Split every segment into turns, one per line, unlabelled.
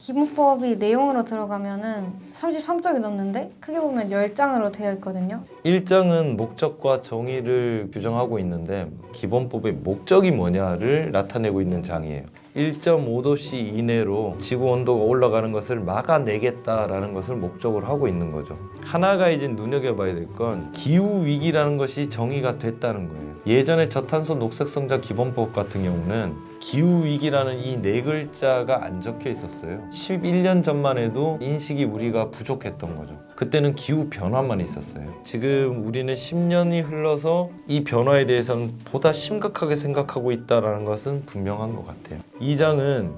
기본법이 내용으로 들어가면은 33쪽이 넘는데 크게 보면 10장으로 되어 있거든요.
1장은 목적과 정의를 규정하고 있는데 기본법의 목적이 뭐냐를 나타내고 있는 장이에요. 1.5도씨 이내로 지구 온도가 올라가는 것을 막아내겠다라는 것을 목적으로 하고 있는 거죠. 하나가 이제 눈여겨봐야 될 건 기후 위기라는 것이 정의가 됐다는 거예요. 예전에 저탄소 녹색성장 기본법 같은 경우는 기후 위기라는 이 네 글자가 안 적혀 있었어요. 11년 전만 해도 인식이 우리가 부족했던 거죠. 그때는 기후 변화만 있었어요. 지금 우리는 10년이 흘러서 이 변화에 대해서는 보다 심각하게 생각하고 있다는 것은 분명한 것 같아요. 이 장은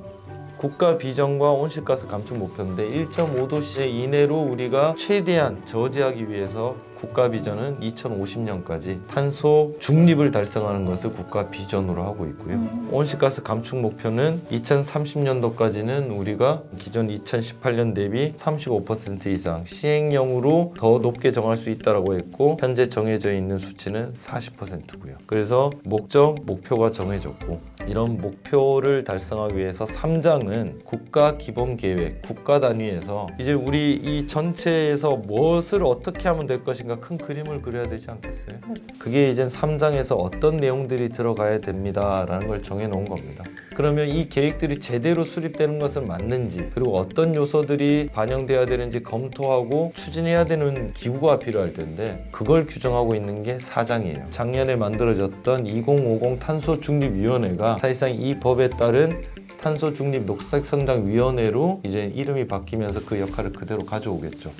국가 비전과 온실가스 감축 목표인데 1.5도씨 이내로 우리가 최대한 저지하기 위해서 국가 비전은 2050년까지 탄소 중립을 달성하는 것을 국가 비전으로 하고 있고요. 온실가스 감축 목표는 2030년도까지는 우리가 기존 2018년 대비 35% 이상 시행령으로 더 높게 정할 수 있다고 했고 현재 정해져 있는 수치는 40%고요. 그래서 목표가 정해졌고 이런 목표를 달성하기 위해서 3장은 국가 기본 계획, 국가 단위에서 이제 우리 이 전체에서 무엇을 어떻게 하면 될 것인가 큰 그림을 그려야 되지 않겠어요? 그게 이제 3장에서 어떤 내용들이 들어가야 됩니다라는 걸 정해놓은 겁니다. 그러면 이 계획들이 제대로 수립되는 것은 맞는지 그리고 어떤 요소들이 반영돼야 되는지 검토하고 추진해야 되는 기구가 필요할 텐데 그걸 규정하고 있는 게 4장이에요. 작년에 만들어졌던 2050 탄소중립위원회가 사실상 이 법에 따른 탄소중립 녹색성장위원회로 이제 이름이 바뀌면서 그 역할을 그대로 가져오겠죠.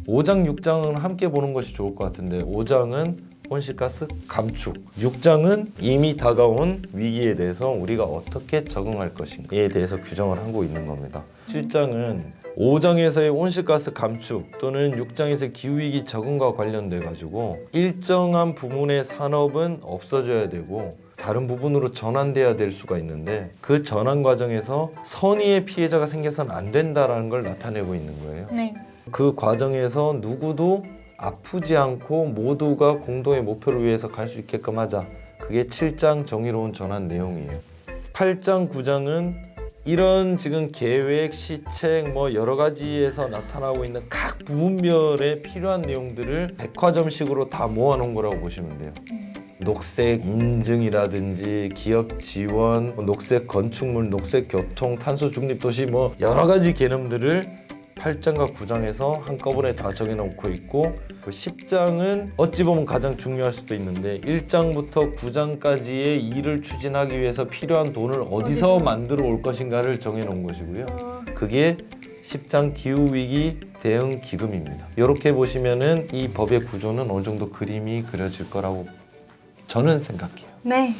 5장, 6장은 함께 보는 것이 좋을 것 같은데 5장은 온실가스 감축, 6장은 이미 다가온 위기에 대해서 우리가 어떻게 적응할 것인가에 대해서 규정을 하고 있는 겁니다. 7장은 5장에서의 온실가스 감축 또는 6장에서의 기후위기 적응과 관련돼 가지고 일정한 부분의 산업은 없어져야 되고 다른 부분으로 전환돼야 될 수가 있는데 그 전환 과정에서 선의의 피해자가 생겨서는 안 된다는 걸 나타내고 있는 거예요.
네.
그 과정에서 누구도 아프지 않고 모두가 공동의 목표를 위해서 갈 수 있게끔 하자. 그게 7장 정의로운 전환 내용이에요. 8장, 9장은 이런 지금 계획, 시책 뭐 여러 가지에서 나타나고 있는 각 부분별에 필요한 내용들을 백화점식으로 다 모아놓은 거라고 보시면 돼요. 녹색 인증이라든지 기업 지원, 녹색 건축물, 녹색 교통, 탄소 중립 도시 뭐 여러 가지 개념들을 8장과 9장에서 한꺼번에 다 정해놓고 있고 그 10장은 어찌 보면 가장 중요할 수도 있는데 1장부터 9장까지의 일을 추진하기 위해서 필요한 돈을 어디서 만들어 올 것인가를 정해놓은 것이고요. 그게 10장 기후위기 대응 기금입니다. 이렇게 보시면은 이 법의 구조는 어느 정도 그림이 그려질 거라고 저는 생각해요.
네.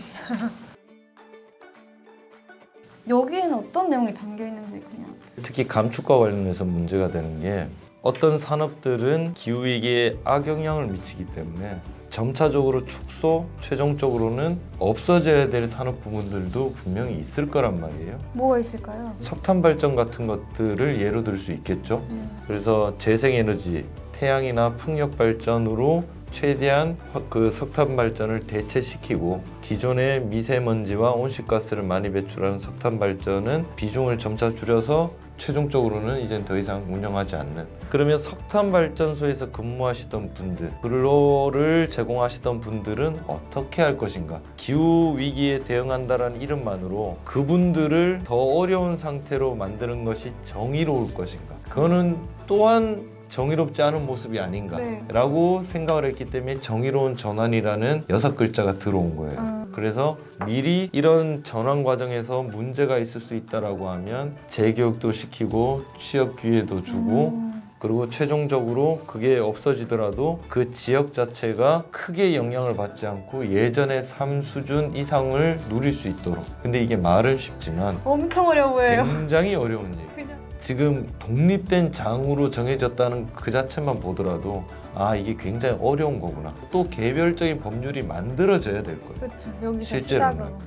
여기에는 어떤 내용이 담겨 있는지 그냥.
특히 감축과 관련해서 문제가 되는 게 어떤 산업들은 기후위기에 악영향을 미치기 때문에 점차적으로 축소, 최종적으로는 없어져야 될 산업 부분들도 분명히 있을 거란 말이에요.
뭐가 있을까요?
석탄 발전 같은 것들을 예로 들 수 있겠죠. 그래서 재생에너지, 태양이나 풍력 발전으로 최대한 그 석탄 발전을 대체시키고 기존의 미세먼지와 온실가스를 많이 배출하는 석탄 발전은 비중을 점차 줄여서 최종적으로는 이제 더 이상 운영하지 않는. 그러면 석탄 발전소에서 근무하시던 분들, 근로를 제공하시던 분들은 어떻게 할 것인가? 기후 위기에 대응한다라는 이름만으로 그분들을 더 어려운 상태로 만드는 것이 정의로울 것인가? 그거는 또한 정의롭지 않은 모습이 아닌가라고 생각을 했기 때문에 정의로운 전환이라는 6글자가 들어온 거예요. 그래서 미리 이런 전환 과정에서 문제가 있을 수 있다라고 하면 재교육도 시키고 취업 기회도 주고 그리고 최종적으로 그게 없어지더라도 그 지역 자체가 크게 영향을 받지 않고 예전의 삶 수준 이상을 누릴 수 있도록. 근데 이게 말은 쉽지만
엄청 어려워 보여요.
굉장히 어려운 일. 지금 독립된 장으로 정해졌다는 그 자체만 보더라도 아 이게 굉장히 어려운 거구나. 또 개별적인 법률이 만들어져야 될 거예요.
그렇죠. 여기서
실제로는.
시작으로.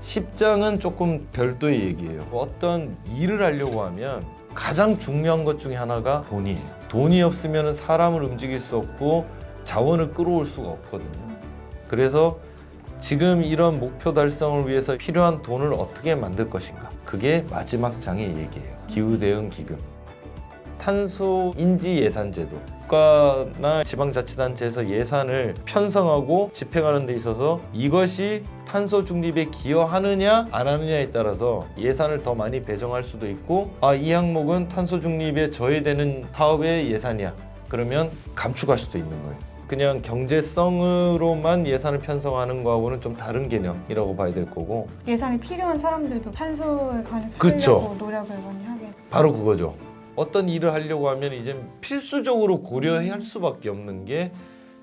10장은 조금 별도의 얘기예요. 어떤 일을 하려고 하면 가장 중요한 것 중에 하나가 돈이에요. 돈이 없으면 사람을 움직일 수 없고 자원을 끌어올 수가 없거든요. 그래서 지금 이런 목표 달성을 위해서 필요한 돈을 어떻게 만들 것인가. 그게 마지막 장의 얘기예요. 기후대응 기금. 탄소 인지 예산 제도. 국가나 지방자치단체에서 예산을 편성하고 집행하는 데 있어서 이것이 탄소 중립에 기여하느냐 안 하느냐에 따라서 예산을 더 많이 배정할 수도 있고, 이 항목은 탄소 중립에 저해되는 사업의 예산이야. 그러면 감축할 수도 있는 거예요. 그냥 경제성으로만 예산을 편성하는 거하고는 좀 다른 개념이라고 봐야 될 거고.
예산이 필요한 사람들도 탄소에 관해서
그쵸.
하려고 노력을 많이 하게.
바로 그거죠. 어떤 일을 하려고 하면 이제 필수적으로 고려해야 할 수밖에 없는 게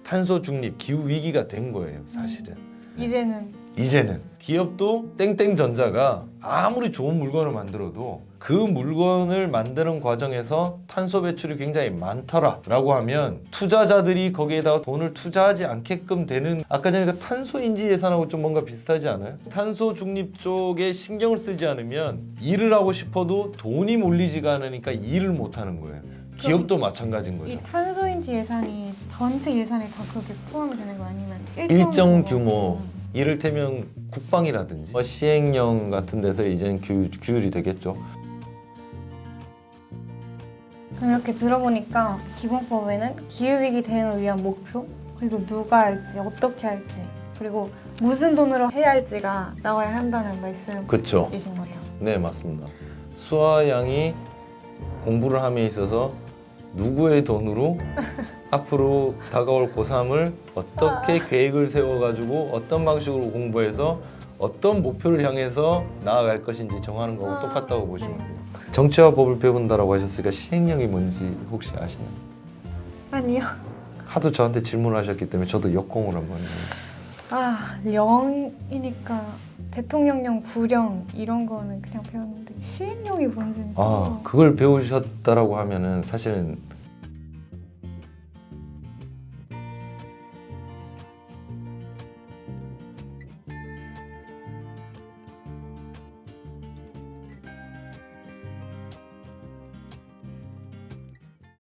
탄소 중립, 기후 위기가 된 거예요, 사실은. 이제는 기업도 땡땡전자가 아무리 좋은 물건을 만들어도 그 물건을 만드는 과정에서 탄소 배출이 굉장히 많더라라고 하면 투자자들이 거기에다가 돈을 투자하지 않게끔 되는, 아까 전에 그 탄소 인지 예산하고 좀 뭔가 비슷하지 않아요? 탄소 중립 쪽에 신경을 쓰지 않으면 일을 하고 싶어도 돈이 몰리지가 않으니까 일을 못 하는 거예요. 기업도 마찬가지인 거죠.
이 탄소인지 예산이 전체 예산에 다 그렇게 포함이 되는 거 아니면
일정 규모. 이를테면 국방이라든지 시행령 같은 데서 이제는 규율이 되겠죠.
그럼 이렇게 들어보니까 기본법에는 기후위기 대응을 위한 목표, 그리고 누가 할지, 어떻게 할지, 그리고 무슨 돈으로 해야 할지가 나와야 한다는 말씀이신
그렇죠.
거죠?
네, 맞습니다. 수아 양이 공부를 함에 있어서 누구의 돈으로 앞으로 다가올 고3을 어떻게 계획을 세워가지고 어떤 방식으로 공부해서 어떤 목표를 향해서 나아갈 것인지 정하는 거하고 똑같다고 보시면 돼요. 정치와 법을 배운다라고 하셨으니까 시행령이 뭔지 혹시 아시나요?
아니요.
하도 저한테 질문을 하셨기 때문에 저도 역공을 한번
령이니까 대통령령, 부령 이런 거는 그냥 배웠는데 시행령이 뭔지
그걸 배우셨다라고 하면은 사실은